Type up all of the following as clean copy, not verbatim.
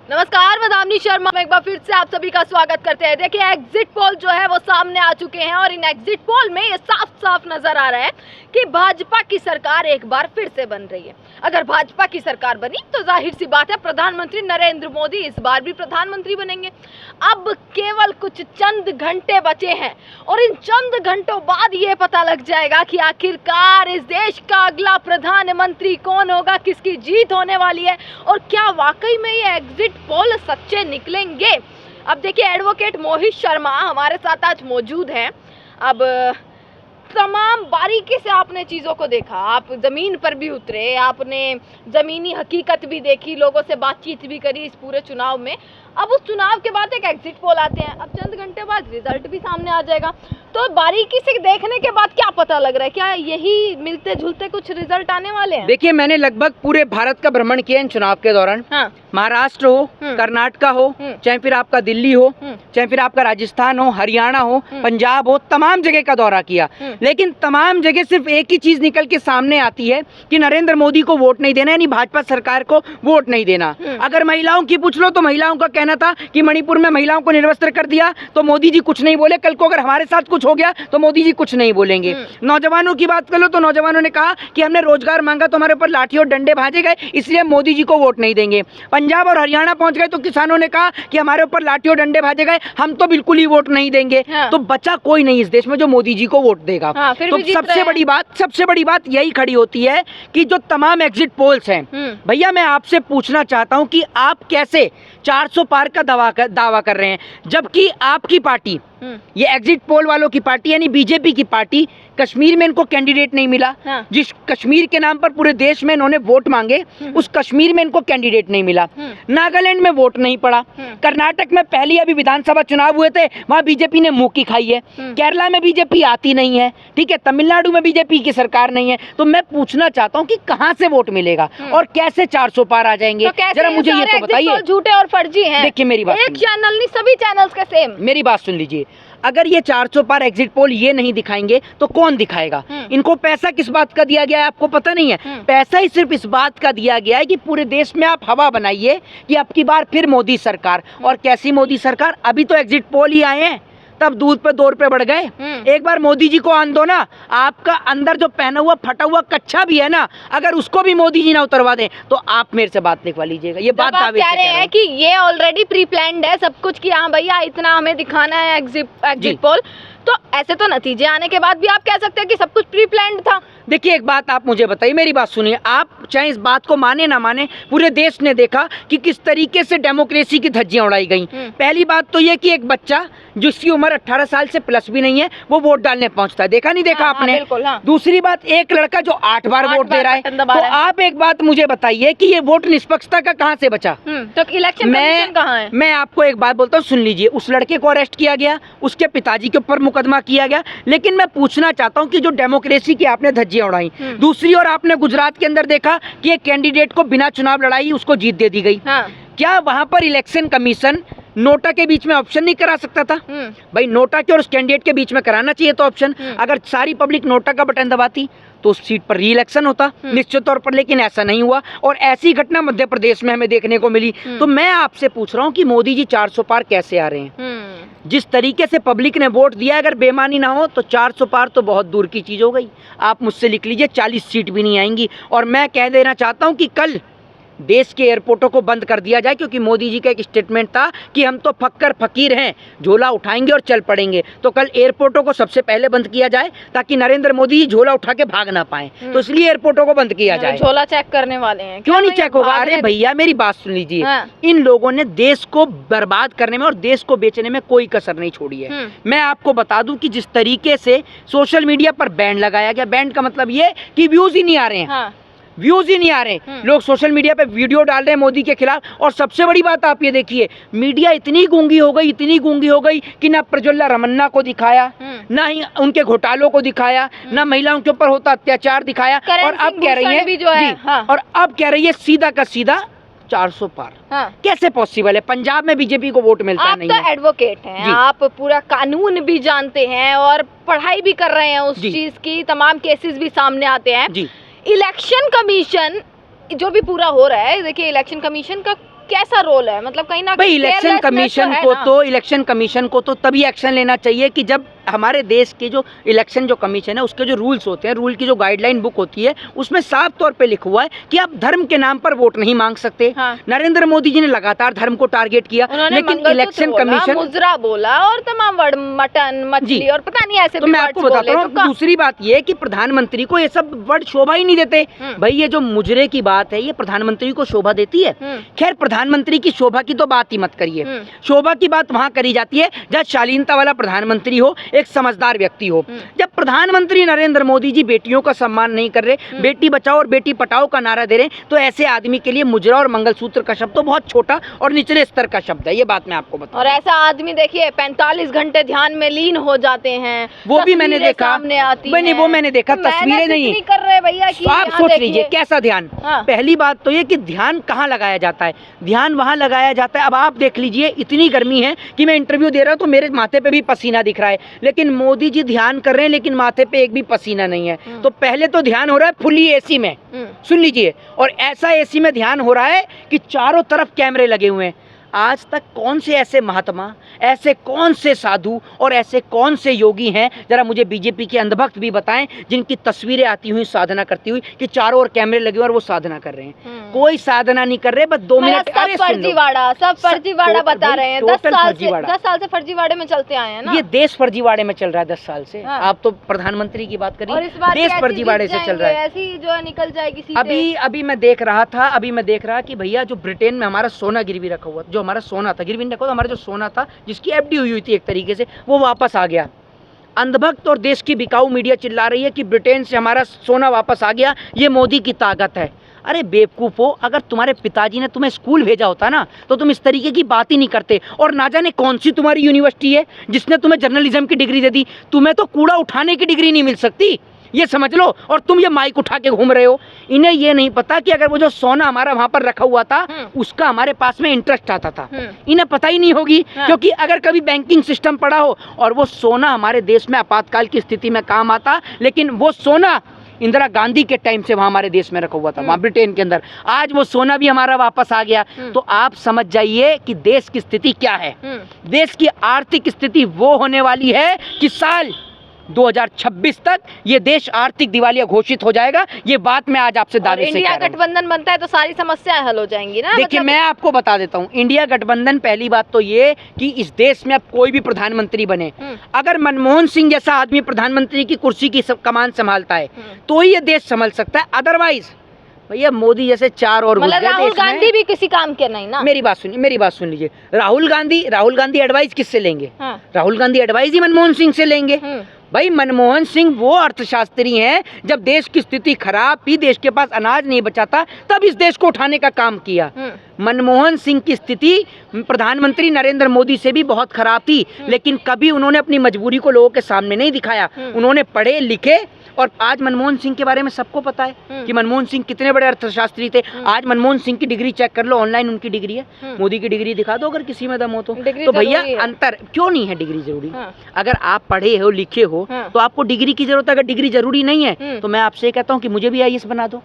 नमस्कार, मैं दामिनी शर्मा एक बार फिर से आप सभी का स्वागत करते हैं। देखिए, एग्जिट पोल जो है वो सामने आ चुके हैं और इन एग्जिट पोल में ये साफ साफ नजर आ रहा है कि भाजपा की सरकार एक बार फिर से बन रही है। अगर भाजपा की सरकार बनी तो जाहिर सी बात है प्रधानमंत्री नरेंद्र मोदी इस बार भी प्रधानमंत्री बनेंगे। अब केवल कुछ चंद घंटे बचे हैं और इन चंद घंटों बाद ये पता लग जाएगा कि आखिरकार इस देश का अगला प्रधानमंत्री कौन होगा, किसकी जीत होने वाली है और क्या वाकई में ये एग्जिट पोल सच्चे निकलेंगे। अब देखिए, एडवोकेट मोहित शर्मा हमारे साथ आज मौजूद हैं। अब तमाम बारीकी से आपने चीज़ों को देखा, आप ज़मीन पर भी उतरे, आपने ज़मीनी हकीकत भी देखी, लोगों से बातचीत भी करी इस पूरे चुनाव में। अब उस चुनाव के बाद एक एग्जिट पोल आते हैं, अब चंद घंटे बाद रिजल्ट भी सामने आ जाएगा। तो बारीकी से देखने के बाद क्या पता लग रहा है, क्या यही मिलते जुलते कुछ रिजल्ट आने वाले हैं? देखिए, मैंने लगभग पूरे भारत का भ्रमण किया इन चुनाव के दौरान। हाँ। महाराष्ट्र हो, कर्नाटक हो, चाहे फिर आपका दिल्ली हो, चाहे फिर आपका राजस्थान हो, हरियाणा हो, पंजाब हो, तमाम जगह का दौरा किया। लेकिन तमाम जगह सिर्फ एक ही चीज निकल के सामने आती है कि नरेंद्र मोदी को वोट नहीं देना, यानी भाजपा सरकार को वोट नहीं देना। अगर महिलाओं की पूछ लो तो महिलाओं का कहना था कि मणिपुर में महिलाओं को निर्वस्त्र कर दिया तो मोदी जी कुछ नहीं बोले। कल को अगर हमारे साथ कुछ हो गया तो मोदी जी कुछ नहीं बोलेंगे। नौजवानों की बात कर लो तो नौजवानों ने कहा कि हमने रोजगार मांगा तो हमारे ऊपर लाठी और डंडे भाजे गए, इसलिए मोदी जी को वोट नहीं देंगे। पंजाब और हरियाणा पहुंच गए तो किसानों ने कहा कि हमारे ऊपर लाठी और डंडे भाजे गए, हम तो बिल्कुल ही वोट नहीं देंगे। तो बचा कोई नहीं इस देश में जो मोदी जी को वोट देगा। तो सबसे बड़ी बात यही खड़ी होती है कि जो तमाम एग्जिट पोल्स हैं, भैया मैं आपसे पूछना चाहता हूं कि आप कैसे 400 पार का दावा कर रहे हैं, जबकि आपकी पार्टी, ये एग्जिट पोल वालों की पार्टी यानी बीजेपी की पार्टी, कश्मीर में इनको कैंडिडेट नहीं मिला। जिस कश्मीर के नाम पर पूरे देश में इन्होंने वोट मांगे, उस कश्मीर में इनको कैंडिडेट नहीं मिला। नागालैंड में वोट नहीं पड़ा। कर्नाटक में पहली अभी विधानसभा चुनाव हुए थे, वहां बीजेपी ने मुंह की खाई है। केरला में बीजेपी आती नहीं है, ठीक है, तमिलनाडु में बीजेपी की सरकार नहीं है। तो मैं पूछना चाहता हूँ कि कहाँ से वोट मिलेगा और कैसे 400 पार आ जाएंगे, जरा मुझे ये तो बताइए। झूठे और फर्जी हैं। देखिए, मेरी बात, एक चैनल नहीं, सभी चैनल्स के सेम। मेरी बात सुन लीजिए, अगर ये 400 पार एग्जिट पोल ये नहीं दिखाएंगे तो कौन दिखाएगा? इनको पैसा किस बात का दिया गया है आपको पता नहीं है? पैसा ही सिर्फ इस बात का दिया गया है कि पूरे देश में आप हवा बनाइए कि अब की बार फिर मोदी सरकार। और कैसी मोदी सरकार? अभी तो एग्जिट पोल ही आए हैं, तब दूध पे 2 रुपए बढ़ गए। एक बार मोदी जी को आन दो ना, आपका अंदर जो पहना हुआ फटा हुआ कच्चा भी है ना, अगर उसको भी मोदी जी ना उतरवा दें तो आप मेरे से बात लिखवा लीजिएगा। ये बात दावे से कह रहे हैं कि ये ऑलरेडी प्री प्लान्ड है सब कुछ कि हाँ भैया इतना हमें दिखाना है एग्जिट पोल, तो ऐसे तो नतीजे आने के बाद भी आप कह सकते हैं कि सब कुछ प्री प्लान्ड था। देखिए, एक बात आप मुझे बताइए, मेरी बात सुनिए, आप चाहे इस बात को माने ना माने, पूरे देश ने देखा कि किस तरीके से डेमोक्रेसी की धज्जियां उड़ाई गई। पहली बात तो ये कि एक बच्चा जिसकी उम्र 18 साल से प्लस भी नहीं है वो वोट डालने पहुंचता है, देखा नहीं देखा आपने? बिल्कुल, हाँ। दूसरी बात, एक लड़का जो 8 बार वोट दे रहा है। तो आप एक बात मुझे बताइए कि ये वोट निष्पक्षता का कहाँ से बचा? तो इलेक्शन कमीशन कहाँ है? मैं आपको एक बात बोलता हूँ, सुन लीजिए। उस लड़के को अरेस्ट किया गया, उसके पिताजी के ऊपर मुकदमा किया गया, लेकिन मैं पूछना चाहता हूँ कि जो डेमोक्रेसी की आपने धज्जियां उड़ाई, दूसरी ओर आपने गुजरात के अंदर देखा कि एक कैंडिडेट को बिना चुनाव लड़ाई उसको जीत दे दी गई। क्या वहां पर इलेक्शन कमीशन नोटा के बीच में ऑप्शन नहीं करा सकता था? भाई, नोटा के और उस कैंडिडेट के बीच में कराना चाहिए तो ऑप्शन। अगर सारी पब्लिक नोटा का बटन दबाती तो उस सीट पर री इलेक्शन होता निश्चित तौर पर, लेकिन ऐसा नहीं हुआ और ऐसी घटना मध्य प्रदेश में हमें देखने को मिली। तो मैं आपसे पूछ रहा हूँ कि मोदी जी 400 पार कैसे आ रहे हैं? जिस तरीके से पब्लिक ने वोट दिया, अगर बेईमानी ना हो तो 400 पार तो बहुत दूर की चीज हो गई। आप मुझसे लिख लीजिए, 40 सीट भी नहीं आएंगी। और मैं कह देना चाहता हूं कि कल देश के एयरपोर्टों को बंद कर दिया जाए, क्योंकि मोदी जी का एक स्टेटमेंट था कि हम तो फक्कर फकीर हैं, झोला उठाएंगे और चल पड़ेंगे। तो कल एयरपोर्टों को सबसे पहले बंद किया जाए ताकि नरेंद्र मोदी जी झोला उठा के भाग ना पाए। तो इसलिए एयरपोर्टों को बंद किया जाए। झोला चेक करने वाले हैं, क्यों नहीं चेक होगा? अरे भैया, मेरी बात सुन लीजिए, इन लोगों ने देश को बर्बाद करने में और देश को बेचने में कोई कसर नहीं छोड़ी है। मैं आपको बता दूं कि जिस तरीके से सोशल मीडिया पर बैन लगाया गया, बैन का मतलब ये कि व्यूज ही नहीं आ रहे हैं, व्यूज ही नहीं आ रहे। लोग सोशल मीडिया पे वीडियो डाल रहे हैं मोदी के खिलाफ। और सबसे बड़ी बात आप ये देखिए, मीडिया इतनी गूंगी हो गई कि ना प्रज्वला रमन्ना को दिखाया, ना ही उनके घोटालों को दिखाया, ना महिलाओं के ऊपर होता अत्याचार दिखाया। और अब कह रही है, और अब कह रही है सीधा का सीधा 400 पार। कैसे पॉसिबल है? पंजाब में बीजेपी को वोट मिलता नहीं है। आप तो एडवोकेट हैं, आप पूरा कानून भी जानते हैं और पढ़ाई भी कर रहे हैं उस चीज की, तमाम केसेस भी सामने आते हैं। इलेक्शन कमीशन जो भी पूरा हो रहा है, देखिए इलेक्शन कमीशन का कैसा रोल है, मतलब कहीं ना भाई कहीं इलेक्शन कमीशन को तो तभी एक्शन लेना चाहिए कि जब हमारे देश के जो इलेक्शन जो कमीशन है उसके जो रूल्स होते हैं, रूल की जो गाइडलाइन बुक होती है उसमें साफ तौर पे लिखा हुआ है कि आप धर्म के नाम पर वोट नहीं मांग सकते। हाँ। नरेंद्र मोदी जी ने लगातार धर्म को टारगेट किया, लेकिन इलेक्शन कमीशन मुजरा बोला और तमाम वर्ड मटन मछली और पता नहीं ऐसे तो मैं आपको बताता हूँ। दूसरी बात ये कि प्रधानमंत्री को ये सब वर्ड शोभा ही नहीं देते। भाई ये जो मुजरे की बात है ये प्रधानमंत्री को शोभा देती है? खैर प्रधानमंत्री की शोभा की तो बात ही मत करिए। शोभा की बात वहाँ करी जाती है जब शालीनता वाला प्रधानमंत्री हो, एक समझदार व्यक्ति हो। जब प्रधानमंत्री नरेंद्र मोदी जी बेटियों का सम्मान नहीं कर रहे, बेटी बचाओ और बेटी पढ़ाओ का नारा दे रहे, तो ऐसे आदमी के लिए मुजरा और मंगलसूत्र का शब्द तो बहुत छोटा और निचले स्तर का शब्द है। ये बात मैं आपको बता। और ऐसा आदमी देखिए 45 घंटे ध्यान में लीन हो जाते हैं, वो भी मैंने देखा। सामने आती नहीं वो मैंने देखा, तस्वीरें नहीं कर रहे भैया कि आप सोच लीजिए कैसा ध्यान। पहली बात तो ये कि ध्यान कहाँ लगाया जाता है, ध्यान वहाँ लगाया जाता है। अब आप देख लीजिए इतनी गर्मी है कि मैं इंटरव्यू दे रहा हूँ तो मेरे माथे पे भी पसीना दिख रहा है, लेकिन मोदी जी ध्यान कर रहे हैं लेकिन माथे पे एक भी पसीना नहीं है। तो पहले तो ध्यान हो रहा है फुली एसी में, सुन लीजिए, और ऐसा एसी में ध्यान हो रहा है कि चारों तरफ कैमरे लगे हुए हैं। आज तक कौन से ऐसे महात्मा, ऐसे कौन से साधु और ऐसे कौन से योगी हैं, जरा मुझे बीजेपी के अंधभक्त भी बताएं, जिनकी तस्वीरें आती हुई साधना करती हुई कि चारों ओर कैमरे लगे हुए और वो साधना कर रहे हैं। कोई साधना नहीं कर रहे, बस 2 मिनट। सब फर्जीवाड़ा बता रहे हैं। 10 साल से फर्जीवाड़े में चलते आए हैं ना। ये देश फर्जीवाड़े में चल रहा है 10 साल से। आप तो प्रधानमंत्री की बात करिए, देश फर्जीवाड़े से चल रहा है। ऐसी जो है निकल जाएगी सीधे। अभी मैं देख रहा कि भैया जो ब्रिटेन में हमारा सोना गिरवी रखा हुआ, जो हमारा सोना था गिरवी रखा, तो हमारा जो सोना था जिसकी एफडी हुई थी एक तरीके से, वो वापस आ गया। अंधभक्त और देश की बिकाऊ मीडिया चिल्ला रही है कि ब्रिटेन से हमारा सोना वापस आ गया, ये मोदी की ताकत है। अरे बेवकूफ़ हो, अगर तुम्हारे पिताजी ने तुम्हें स्कूल भेजा होता ना तो तुम इस तरीके की बात ही नहीं करते। और ना जाने कौन सी तुम्हारी यूनिवर्सिटी है जिसने तुम्हें जर्नलिज्म की डिग्री दे दी, तुम्हें तो कूड़ा उठाने की डिग्री नहीं मिल सकती, ये समझ लो। और तुम ये माइक उठा के घूम रहे हो। इन्हें ये नहीं पता कि अगर वो जो सोना हमारा वहां पर रखा हुआ था उसका हमारे पास में इंटरेस्ट आता था, इन्हें पता ही नहीं होगी। क्योंकि अगर कभी बैंकिंग सिस्टम पड़ा हो और वो सोना हमारे देश में आपातकाल की स्थिति में काम आता, लेकिन वो सोना इंदिरा गांधी के टाइम से वहां हमारे देश में रखा हुआ था, वहां ब्रिटेन के अंदर, आज वो सोना भी हमारा वापस आ गया। तो आप समझ जाइए कि देश की स्थिति क्या है। देश की आर्थिक स्थिति वो होने वाली है कि साल 2026 तक ये देश आर्थिक दिवालिया घोषित हो जाएगा। ये बात मैं आज आपसे दावे से कह रहा हूं। इंडिया गठबंधन बनता है तो सारी समस्याएं हल हो जाएंगी ना। देखिए मैं आपको बता देता हूं, इंडिया गठबंधन, पहली बात तो ये कि इस देश में अब कोई भी प्रधानमंत्री बने, अगर मनमोहन सिंह जैसा आदमी प्रधानमंत्री की कुर्सी की कमान संभालता है तो ही ये देश संभल सकता है। अदरवाइज भैया मोदी जैसे 4 और मतलब राहुल गांधी भी किसी काम के नहीं ना। मेरी बात सुन लीजिए। राहुल गांधी एडवाइस किससे लेंगे? राहुल गांधी एडवाइस ही मनमोहन सिंह से लेंगे। भाई मनमोहन सिंह वो अर्थशास्त्री हैं, जब देश की स्थिति खराब थी, देश के पास अनाज नहीं बचा था, तब इस देश को उठाने का काम किया। मनमोहन सिंह की स्थिति प्रधानमंत्री नरेंद्र मोदी से भी बहुत खराब थी, लेकिन कभी उन्होंने अपनी मजबूरी को लोगों के सामने नहीं दिखाया। उन्होंने पढ़े लिखे, और आज मनमोहन सिंह के बारे में सबको पता है कि मनमोहन सिंह कितने बड़े अर्थशास्त्री थे। आज मनमोहन सिंह की डिग्री चेक कर लो, ऑनलाइन उनकी डिग्री है। मोदी की डिग्री दिखा दो अगर किसी में दम हो तो भैया अंतर क्यों नहीं है? डिग्री जरूरी। अगर आप पढ़े हो लिखे हो तो आपको डिग्री की जरूरत है। अगर डिग्री जरूरी नहीं है तो मैं आपसे कहता हूँ कि मुझे भी आईएएस बना दो।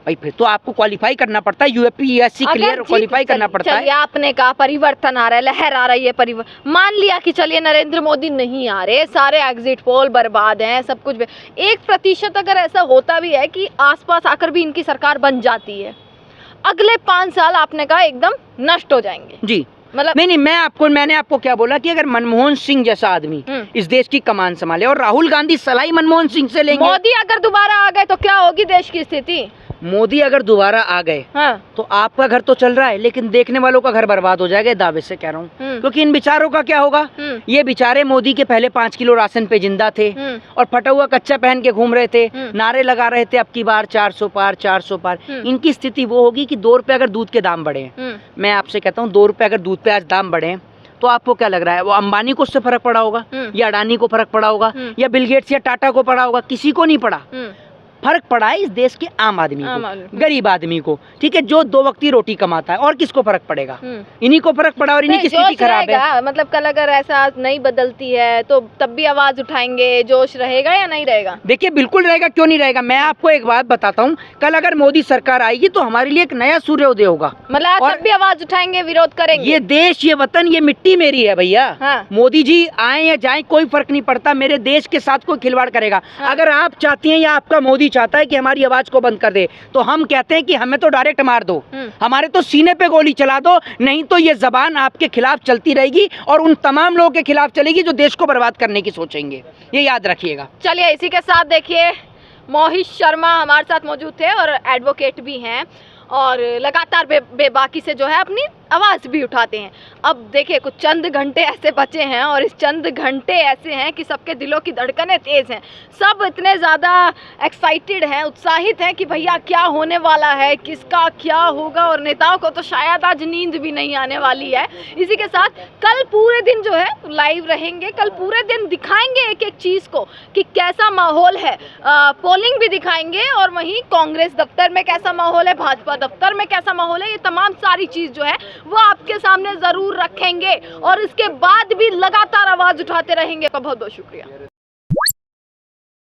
भाई फिर तो आपको क्वालिफाई करना पड़ता है, यूपीएससी क्लियर क्वालिफाई करना पड़ता है। आपने कहा परिवर्तन आ रहा है, लहर आ रही है, परिवर्तन मान लिया कि चलिए नरेंद्र मोदी नहीं आ रहे, सारे एग्जिट पोल बर्बाद हैं, सब कुछ 1% अगर ऐसा होता भी है कि आसपास आकर भी इनकी सरकार बन जाती है, अगले 5 साल आपने कहा एकदम नष्ट हो जाएंगे। जी मतलब नहीं मैंने आपको क्या बोला कि अगर मनमोहन सिंह जैसा आदमी इस देश की कमान संभाले, और राहुल गांधी सलाई मनमोहन सिंह से लेंगे। मोदी अगर दोबारा आ गए तो क्या होगी देश की स्थिति? मोदी अगर दोबारा आ गए तो आपका घर तो चल रहा है, लेकिन देखने वालों का घर बर्बाद हो जाएगा, दावे से कह रहा हूँ। क्योंकि इन बेचारों का क्या होगा? ये बेचारे मोदी के पहले 5 किलो राशन पे जिंदा थे और फटा हुआ कच्चा पहन के घूम रहे थे, नारे लगा रहे थे अब की बार 400 पार 400 पार। इनकी स्थिति वो होगी कि 2 रुपए अगर दूध के दाम बढ़े, मैं आपसे कहता हूँ 2 रुपए अगर दूध पे आज दाम बढ़े, तो आपको क्या लग रहा है वो अंबानी को उससे फर्क पड़ा होगा, या अडानी को फर्क पड़ा होगा, या बिल गेट्स या टाटा को पड़ा होगा? किसी को नहीं पड़ा। फर्क पड़ा है इस देश के आम आदमी को, गरीब आदमी को, ठीक है, जो 2 वक्त की रोटी कमाता है, और किसको फर्क पड़ेगा? इन्हीं को फर्क पड़ा और इन्हीं की स्थिति खराब है। मतलब कल अगर ऐसा नहीं बदलती है तो तब भी आवाज उठाएंगे, जोश रहेगा या नहीं रहेगा? देखिए बिल्कुल रहेगा, क्यों नहीं रहेगा। मैं आपको एक बात बताता हूँ, कल अगर मोदी सरकार आएगी तो हमारे लिए एक नया सूर्योदय होगा, मतलब तब भी आवाज उठाएंगे, विरोध करेंगे। ये देश, ये वतन, ये मिट्टी मेरी है भैया। हाँ। मोदी जी आए या जाए कोई फर्क नहीं पड़ता, मेरे देश के साथ कोई खिलवाड़ करेगा। हाँ। अगर आप चाहती हैं या आपका मोदी चाहता है कि हमारी आवाज को बंद कर दे, तो हम कहते हैं कि हमें तो डायरेक्ट मार दो, हमारे तो सीने पे गोली चला दो, नहीं तो ये जबान आपके खिलाफ चलती रहेगी और उन तमाम लोगों के खिलाफ चलेगी जो देश को बर्बाद करने की सोचेंगे, ये याद रखिएगा। चलिए इसी के साथ देखिए मोहित शर्मा हमारे साथ मौजूद थे और एडवोकेट भी हैं और लगातार बेबाकी से जो है अपनी आवाज़ भी उठाते हैं। अब देखिए कुछ चंद घंटे ऐसे बचे हैं और इस चंद घंटे ऐसे हैं कि सबके दिलों की धड़कनें तेज़ हैं, सब इतने ज़्यादा एक्साइटेड हैं, उत्साहित हैं कि भैया क्या होने वाला है, किसका क्या होगा, और नेताओं को तो शायद आज नींद भी नहीं आने वाली है। इसी के साथ कल पूरे दिन जो है लाइव रहेंगे, कल पूरे दिन दिखाएंगे एक एक चीज़ को कि कैसा माहौल है, पोलिंग भी दिखाएंगे और वहीं कांग्रेस दफ्तर में कैसा माहौल है, भाजपा दफ्तर में कैसा माहौल है, ये तमाम सारी चीज़ जो है वो आपके सामने जरूर रखेंगे और इसके बाद भी लगातार आवाज उठाते रहेंगे। बहुत बहुत शुक्रिया।